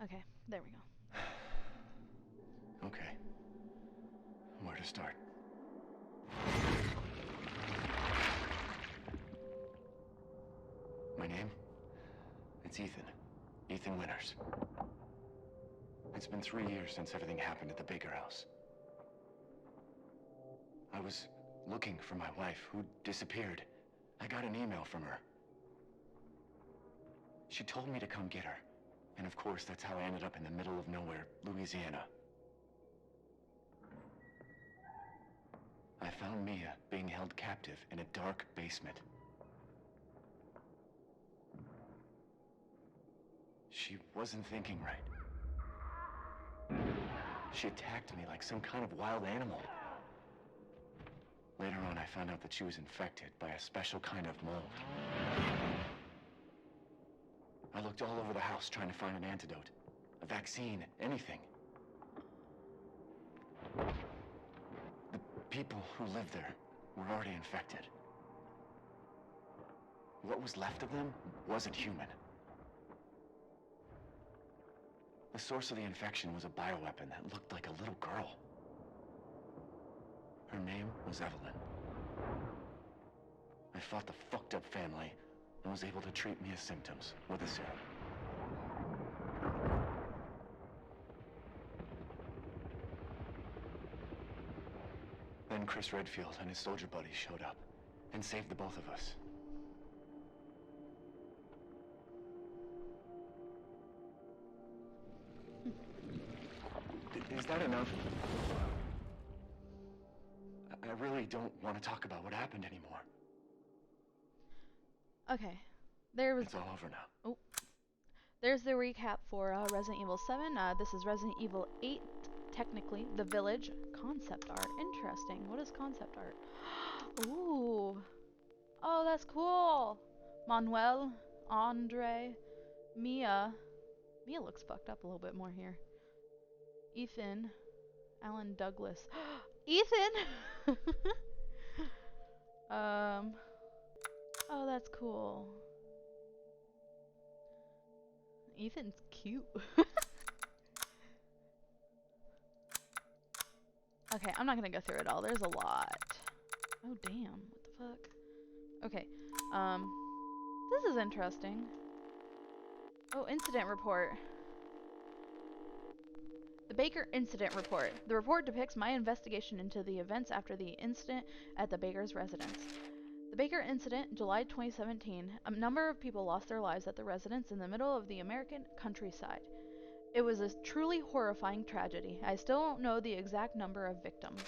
Okay, there we go. Okay. Where to start? My name? It's Ethan. Ethan Winters. It's been 3 years since everything happened at the Baker house. I was looking for my wife, who disappeared. I got an email from her. She told me to come get her. And of course, that's how I ended up in the middle of nowhere, Louisiana. I found Mia being held captive in a dark basement. She wasn't thinking right. She attacked me like some kind of wild animal. Later on, I found out that she was infected by a special kind of mold. I looked all over the house trying to find an antidote, a vaccine, anything. The people who lived there were already infected. What was left of them wasn't human. The source of the infection was a bioweapon that looked like a little girl. Her name was Evelyn. I fought the fucked up family and was able to treat Mia's symptoms with a serum. Then Chris Redfield and his soldier buddies showed up and saved the both of us. Is that enough? I really don't want to talk about what happened anymore. Okay, there was. It's all over now. Oh, there's the recap for Resident Evil 7. This is Resident Evil 8, technically. The Village. Concept art. Interesting. What is concept art? Ooh. Oh, that's cool. Manuel, Andre, Mia. Mia looks fucked up a little bit more here. Ethan, Alan Douglas. Ethan! Oh, that's cool. Ethan's cute. Okay, I'm not gonna go through it all. There's a lot. Oh, damn. What the fuck? Okay. This is interesting. Oh, incident report. The Baker Incident Report. The report depicts my investigation into the events after the incident at the Baker's residence. The Baker incident, July 2017. A number of people lost their lives at the residence in the middle of the American countryside. It was a truly horrifying tragedy. I still don't know the exact number of victims.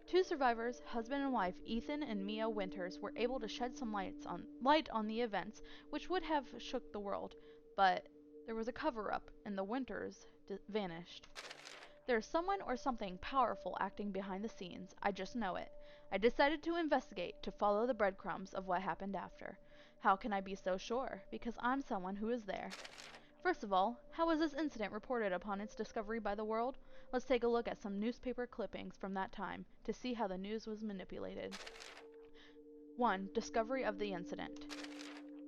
Two survivors, husband and wife Ethan and Mia Winters, were able to shed some light on the events, which would have shook the world. But there was a cover-up, and the Winters vanished. There's someone or something powerful acting behind the scenes. I just know it. I decided to investigate, to follow the breadcrumbs of what happened after. How can I be so sure? Because I'm someone who is there. First of all, how was this incident reported upon its discovery by the world? Let's take a look at some newspaper clippings from that time to see how the news was manipulated. 1. Discovery of the incident.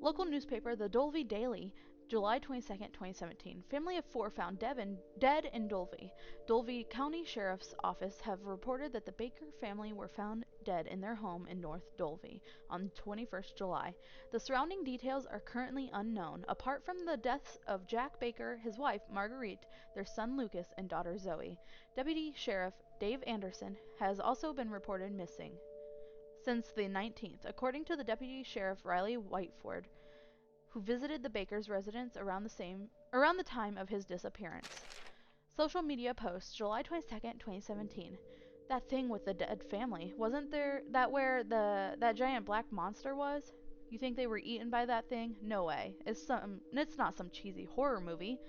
Local newspaper The Dolby Daily, July 22nd, 2017. Family of 4 found dead in Dolby. Dolby County Sheriff's Office have reported that the Baker family were found dead in their home in North Dolby on 21st July. The surrounding details are currently unknown, apart from the deaths of Jack Baker, his wife Marguerite, their son Lucas, and daughter Zoe. Deputy Sheriff Dave Anderson has also been reported missing since the 19th, according to the Deputy Sheriff Riley Whiteford, who visited the Baker's residence around the time of his disappearance. Social media posts, July 22nd, 2017. That thing with the dead family, wasn't there that where that giant black monster was? You think they were eaten by that thing? No way. It's not some cheesy horror movie.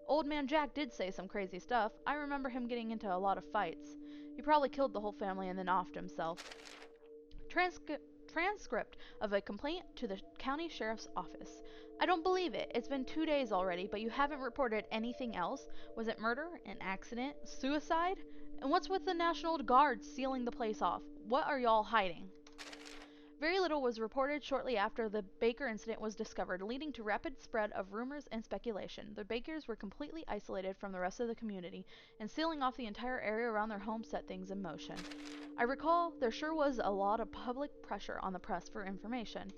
Old man Jack did say some crazy stuff. I remember him getting into a lot of fights. He probably killed the whole family and then offed himself. Transcript of a complaint to the county sheriff's office. I don't believe it. It's been 2 days already, but you haven't reported anything else? Was it murder? An accident? Suicide? And what's with the National Guard sealing the place off? What are y'all hiding? Very little was reported shortly after the Baker incident was discovered, leading to rapid spread of rumors and speculation. The Bakers were completely isolated from the rest of the community, and sealing off the entire area around their home set things in motion. I recall there sure was a lot of public pressure on the press for information.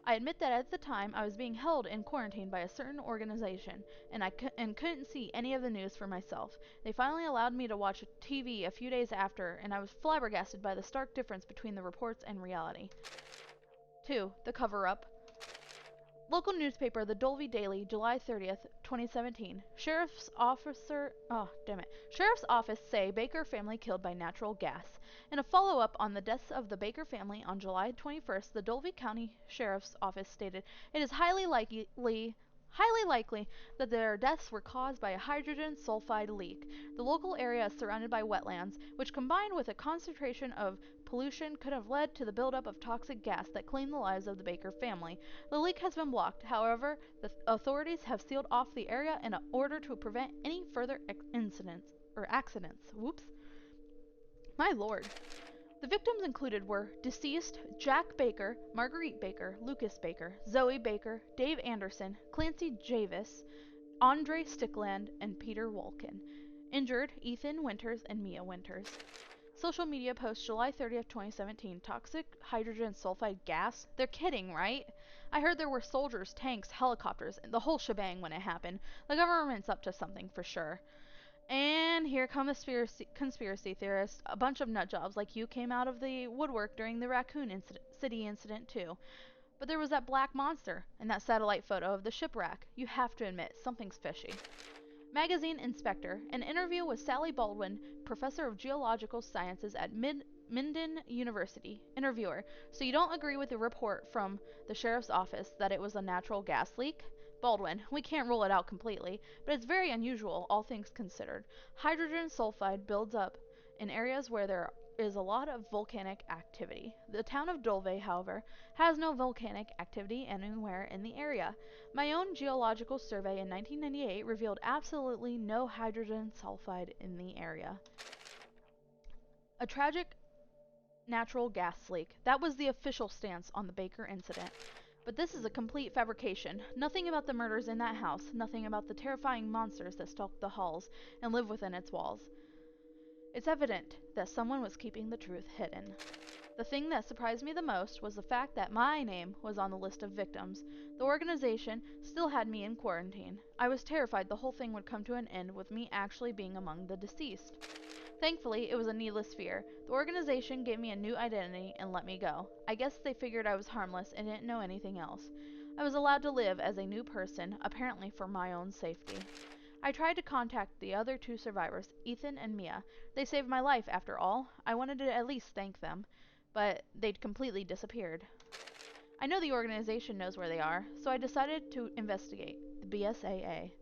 I admit that at the time I was being held in quarantine by a certain organization, and couldn't see any of the news for myself. They finally allowed me to watch TV a few days after, and I was flabbergasted by the stark difference between the reports and reality. 2. The cover-up. Local newspaper, the Dolby Daily, July 30th, 2017. Sheriff's office say Baker family killed by natural gas. In a follow-up on the deaths of the Baker family on July 21st, the Dolby County Sheriff's Office stated it is highly likely that their deaths were caused by a hydrogen sulfide leak. The local area is surrounded by wetlands, which combined with a concentration of pollution could have led to the buildup of toxic gas that claimed the lives of the Baker family. The leak has been blocked. However, the authorities have sealed off the area in order to prevent any further accidents. Whoops. My lord. The victims included were deceased Jack Baker, Marguerite Baker, Lucas Baker, Zoe Baker, Dave Anderson, Clancy Javis, Andre Stickland, and Peter Wolkin. Injured Ethan Winters and Mia Winters. Social media post July 30th, 2017. Toxic hydrogen sulfide gas? They're kidding, right? I heard there were soldiers, tanks, helicopters, and the whole shebang when it happened. The government's up to something for sure. And here come the conspiracy theorists. A bunch of nutjobs like you came out of the woodwork during the Raccoon City incident too. But there was that black monster and that satellite photo of the shipwreck. You have to admit, something's fishy. Magazine Inspector. An interview with Sally Baldwin, professor of geological sciences at Minden University. Interviewer. So you don't agree with the report from the sheriff's office that it was a natural gas leak? Baldwin. We can't rule it out completely, but it's very unusual, all things considered. Hydrogen sulfide builds up in areas where there is a lot of volcanic activity. The town of Dulve, however, has no volcanic activity anywhere in the area. My own geological survey in 1998 revealed absolutely no hydrogen sulfide in the area. A tragic natural gas leak. That was the official stance on the Baker incident. But this is a complete fabrication. Nothing about the murders in that house, nothing about the terrifying monsters that stalk the halls and live within its walls. It's evident that someone was keeping the truth hidden. The thing that surprised me the most was the fact that my name was on the list of victims. The organization still had me in quarantine. I was terrified the whole thing would come to an end with me actually being among the deceased. Thankfully, it was a needless fear. The organization gave me a new identity and let me go. I guess they figured I was harmless and didn't know anything else. I was allowed to live as a new person, apparently for my own safety. I tried to contact the other two survivors, Ethan and Mia. They saved my life, after all. I wanted to at least thank them, but they'd completely disappeared. I know the organization knows where they are, so I decided to investigate. The BSAA.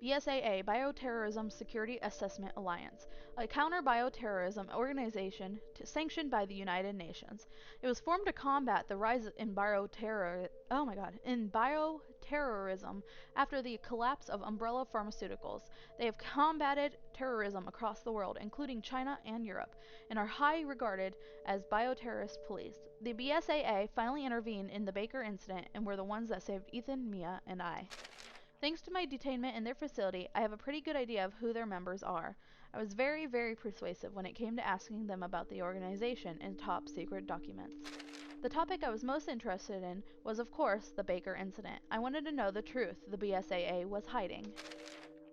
BSAA, Bioterrorism Security Assessment Alliance, a counter-bioterrorism organization sanctioned by the United Nations. It was formed to combat the rise in bioterrorism after the collapse of Umbrella Pharmaceuticals. They have combated terrorism across the world, including China and Europe, and are high regarded as bioterrorist police. The BSAA finally intervened in the Baker incident and were the ones that saved Ethan, Mia, and I. Thanks to my detainment in their facility, I have a pretty good idea of who their members are. I was very, very persuasive when it came to asking them about the organization and top secret documents. The topic I was most interested in was, of course, the Baker incident. I wanted to know the truth the BSAA was hiding.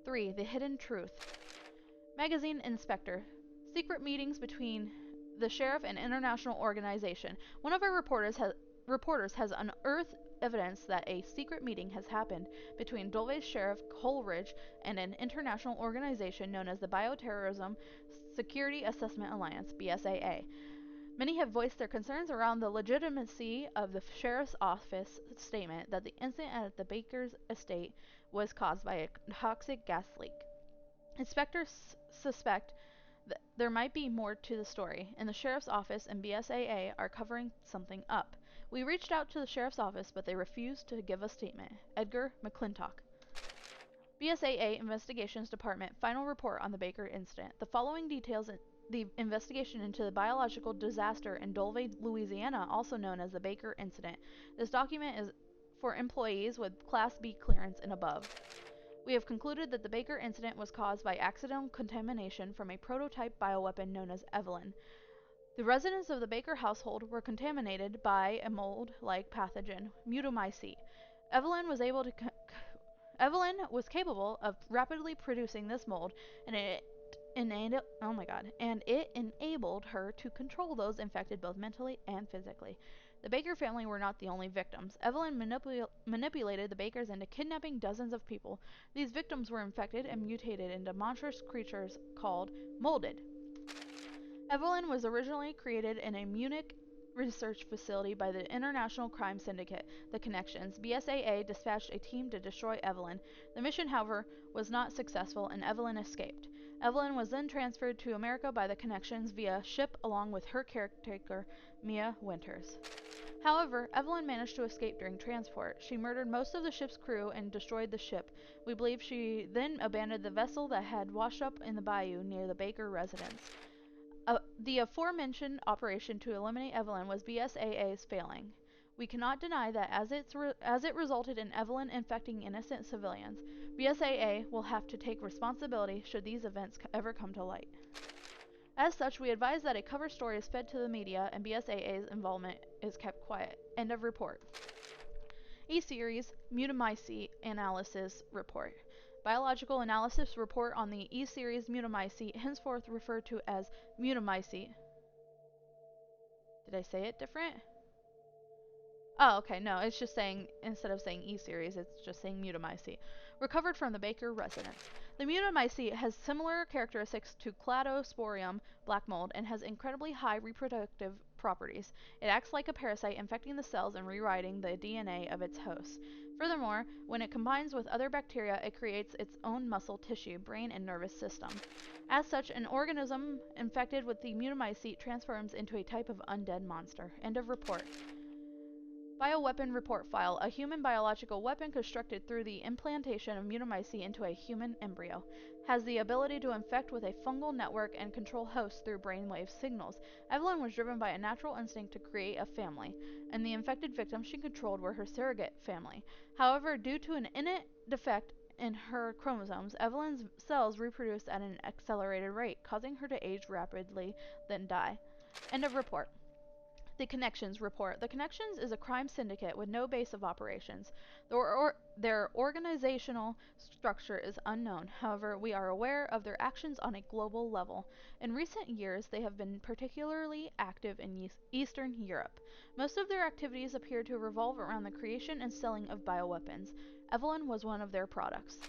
3. The hidden truth. Magazine Inspector. Secret meetings between the sheriff and international organization. One of our reporters has unearthed evidence that a secret meeting has happened between Dulve's Sheriff Coleridge and an international organization known as the Bioterrorism Security Assessment Alliance, BSAA. Many have voiced their concerns around the legitimacy of the Sheriff's Office statement that the incident at the Baker's estate was caused by a toxic gas leak. Inspectors suspect that there might be more to the story, and the Sheriff's Office and BSAA are covering something up. We reached out to the Sheriff's Office, but they refused to give a statement. Edgar McClintock. BSAA Investigations Department final report on the Baker incident. The following details the investigation into the biological disaster in Dulve, Louisiana, also known as the Baker incident. This document is for employees with Class B clearance and above. We have concluded that the Baker incident was caused by accidental contamination from a prototype bioweapon known as Evelyn. The residents of the Baker household were contaminated by a mold-like pathogen, mutomycete. Evelyn was able to Evelyn was capable of rapidly producing this mold, and it enabled her to control those infected both mentally and physically. The Baker family were not the only victims. Evelyn manipulated the Bakers into kidnapping dozens of people. These victims were infected and mutated into monstrous creatures called molded. Evelyn was originally created in a Munich research facility by the International Crime Syndicate, The Connections. BSAA dispatched a team to destroy Evelyn. The mission, however, was not successful and Evelyn escaped. Evelyn was then transferred to America by The Connections via ship along with her caretaker, Mia Winters. However, Evelyn managed to escape during transport. She murdered most of the ship's crew and destroyed the ship. We believe she then abandoned the vessel that had washed up in the bayou near the Baker residence. The aforementioned operation to eliminate Evelyn was BSAA's failing. We cannot deny that as it resulted in Evelyn infecting innocent civilians, BSAA will have to take responsibility should these events ever come to light. As such, we advise that a cover story is fed to the media and BSAA's involvement is kept quiet. End of report. E-Series Mutomycete Analysis Report. Biological analysis report on the E-Series mutomycete, henceforth referred to as mutomycete. Did I say it different? Oh, okay, no, it's just saying, instead of saying E-Series, it's just saying mutomycete. Recovered from the Baker residence. The mutomycete has similar characteristics to cladosporium black mold and has incredibly high reproductive properties. It acts like a parasite, infecting the cells and rewriting the DNA of its host. Furthermore, when it combines with other bacteria, it creates its own muscle tissue, brain, and nervous system. As such, an organism infected with the mutomycete transforms into a type of undead monster. End of report. Bioweapon report file. A human biological weapon constructed through the implantation of mutomycete into a human embryo. Has the ability to infect with a fungal network and control hosts through brainwave signals. Evelyn was driven by a natural instinct to create a family, and the infected victims she controlled were her surrogate family. However, due to an innate defect in her chromosomes, Evelyn's cells reproduced at an accelerated rate, causing her to age rapidly, then die. End of report. The Connections report. The Connections is a crime syndicate with no base of operations. Their organizational structure is unknown. However, we are aware of their actions on a global level. In recent years, they have been particularly active in Eastern Europe. Most of their activities appear to revolve around the creation and selling of bioweapons. Evelyn was one of their products.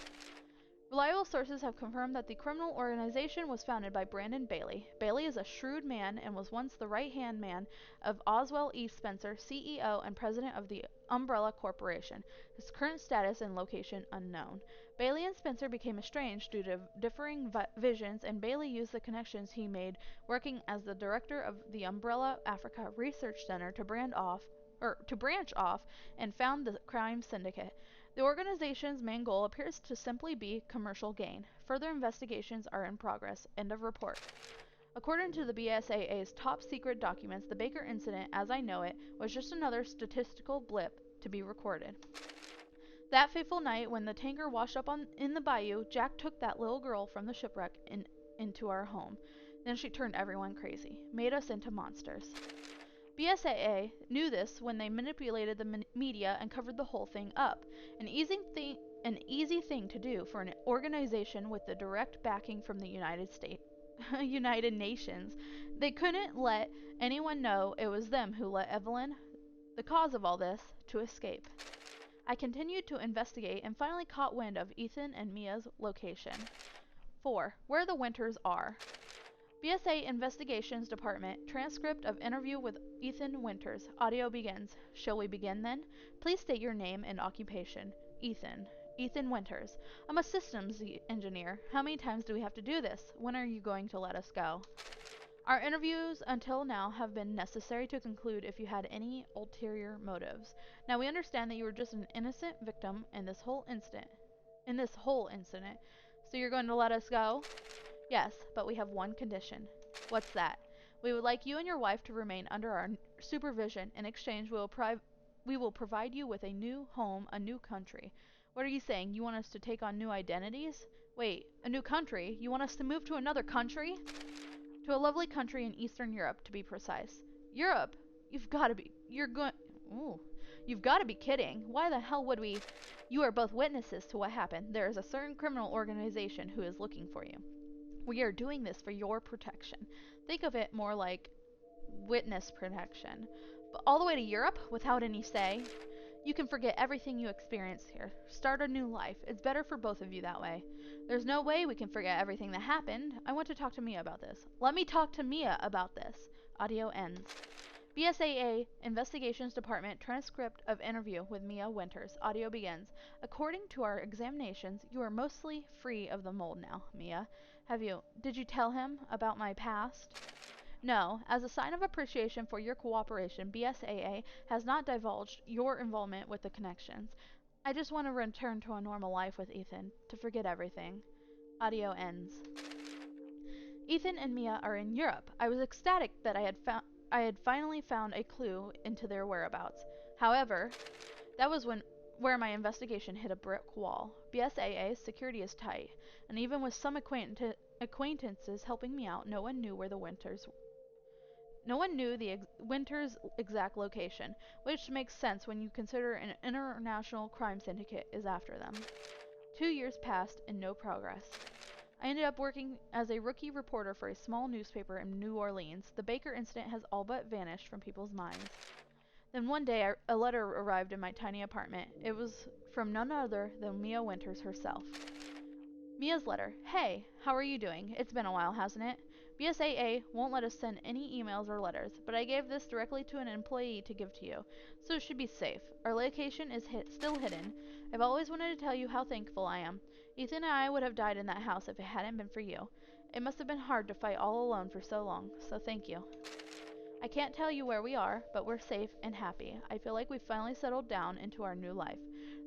Reliable sources have confirmed that the criminal organization was founded by Brandon Bailey. Bailey is a shrewd man and was once the right-hand man of Oswell E. Spencer, CEO and president of the Umbrella Corporation. His current status and location unknown. Bailey and Spencer became estranged due to differing visions, and Bailey used the connections he made working as the director of the Umbrella Africa Research Center to branch off and found the crime syndicate. The organization's main goal appears to simply be commercial gain. Further investigations are in progress. End of report. According to the BSAA's top secret documents, the Baker incident, as I know it, was just another statistical blip to be recorded. That fateful night when the tanker washed up in the bayou, Jack took that little girl from the shipwreck into our home. Then she turned everyone crazy, made us into monsters. BSAA knew this when they manipulated the media and covered the whole thing up. An easy thing to do for an organization with the direct backing from the United Nations. They couldn't let anyone know it was them who let Evelyn, the cause of all this, to escape. I continued to investigate and finally caught wind of Ethan and Mia's location. 4. Where the Winters are. BSA Investigations Department. Transcript of interview with Ethan Winters. Audio begins. Shall we begin then? Please state your name and occupation. Ethan. Ethan Winters. I'm a systems engineer. How many times do we have to do this? When are you going to let us go? Our interviews until now have been necessary to conclude if you had any ulterior motives. Now we understand that you were just an innocent victim in this whole incident. in this whole incident. So you're going to let us go? Yes, but we have one condition. What's that? We would like you and your wife to remain under our supervision. In exchange, we will provide you with a new home, a new country. What are you saying? You want us to take on new identities? Wait, a new country? You want us to move to another country? To a lovely country in Eastern Europe, to be precise. Europe? You've got to be. You're going. Ooh. You've got to be kidding. Why the hell would we? You are both witnesses to what happened. There is a certain criminal organization who is looking for you. We are doing this for your protection. Think of it more like witness protection. But all the way to Europe without any say? You can forget everything you experienced here. Start a new life. It's better for both of you that way. There's no way we can forget everything that happened. I want to talk to Mia about this. Let me talk to Mia about this. Audio ends. BSAA Investigations Department transcript of interview with Mia Winters. Audio begins. According to our examinations, you are mostly free of the mold now, Mia. Did you tell him about my past? No. As a sign of appreciation for your cooperation, BSAA has not divulged your involvement with the connections. I just want to return to a normal life with Ethan, to forget everything. Audio ends. Ethan and Mia are in Europe. I was ecstatic that I had finally found a clue into their whereabouts. However, that was where my investigation hit a brick wall. BSAA's security is tight, and even with some acquaintances helping me out, no one knew the Winter's exact location, which makes sense when you consider an international crime syndicate is after them. 2 years passed and no progress. I ended up working as a rookie reporter for a small newspaper in New Orleans. The Baker incident has all but vanished from people's minds. Then one day, a letter arrived in my tiny apartment. It was from none other than Mia Winters herself. Mia's letter. Hey, how are you doing? It's been a while, hasn't it? BSAA won't let us send any emails or letters, but I gave this directly to an employee to give to you, so it should be safe. Our location is still hidden. I've always wanted to tell you how thankful I am. Ethan and I would have died in that house if it hadn't been for you. It must have been hard to fight all alone for so long, so thank you. I can't tell you where we are, but we're safe and happy. I feel like we've finally settled down into our new life.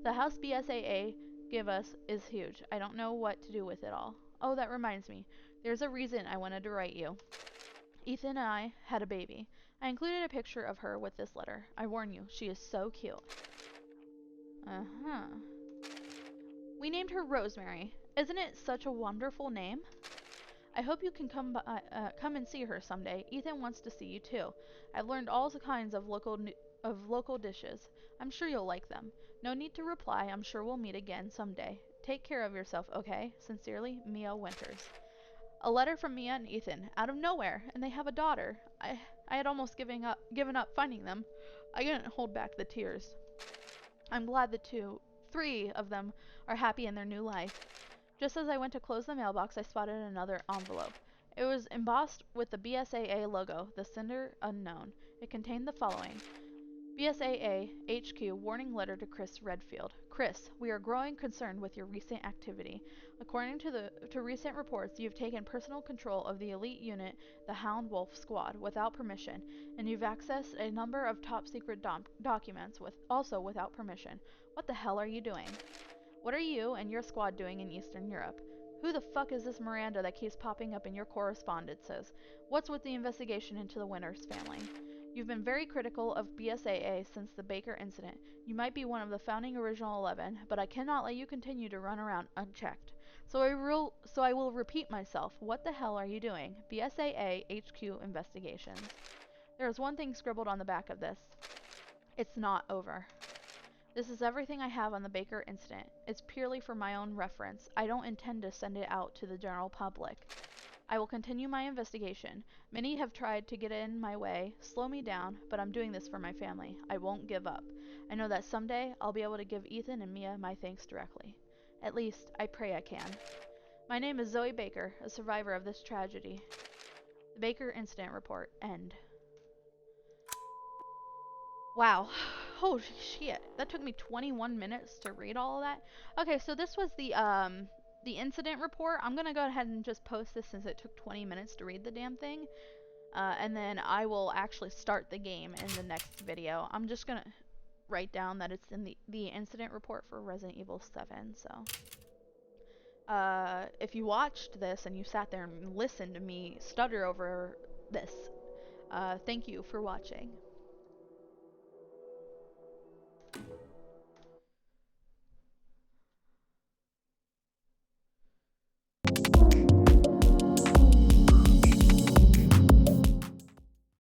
The house BSAA give us is huge. I don't know what to do with it all. Oh, that reminds me. There's a reason I wanted to write you. Ethan and I had a baby. I included a picture of her with this letter. I warn you, she is so cute. Uh-huh. We named her Rosemary. Isn't it such a wonderful name? I hope you can come and see her someday. Ethan wants to see you too. I've learned all kinds of local dishes. I'm sure you'll like them. No need to reply. I'm sure we'll meet again someday. Take care of yourself, okay? Sincerely, Mia Winters. A letter from Mia and Ethan, out of nowhere, and they have a daughter. I had almost given up finding them. I couldn't hold back the tears. I'm glad three of them are happy in their new life. Just as I went to close the mailbox, I spotted another envelope. It was embossed with the BSAA logo, the sender unknown. It contained the following. BSAA HQ warning letter to Chris Redfield. Chris, we are growing concerned with your recent activity. According to recent reports, you've taken personal control of the elite unit, the Hound Wolf Squad, without permission, and you've accessed a number of top secret documents also without permission. What the hell are you doing? What are you and your squad doing in Eastern Europe? Who the fuck is this Miranda that keeps popping up in your correspondences? What's with the investigation into the Winters family? You've been very critical of BSAA since the Baker incident. You might be one of the founding original 11, but I cannot let you continue to run around unchecked. So I will repeat myself. What the hell are you doing? BSAA HQ investigations. There is one thing scribbled on the back of this. It's not over. This is everything I have on the Baker incident. It's purely for my own reference. I don't intend to send it out to the general public. I will continue my investigation. Many have tried to get in my way, slow me down, but I'm doing this for my family. I won't give up. I know that someday I'll be able to give Ethan and Mia my thanks directly. At least, I pray I can. My name is Zoe Baker, a survivor of this tragedy. The Baker Incident Report. End. Wow. Holy shit. That took me 21 minutes to read all of that. Okay, so this was the incident report. I'm gonna go ahead and just post this since it took 20 minutes to read the damn thing. And then I will actually start the game in the next video. I'm just gonna write down that it's in the incident report for Resident Evil 7, so... If you watched this and you sat there and listened to me stutter over this, thank you for watching.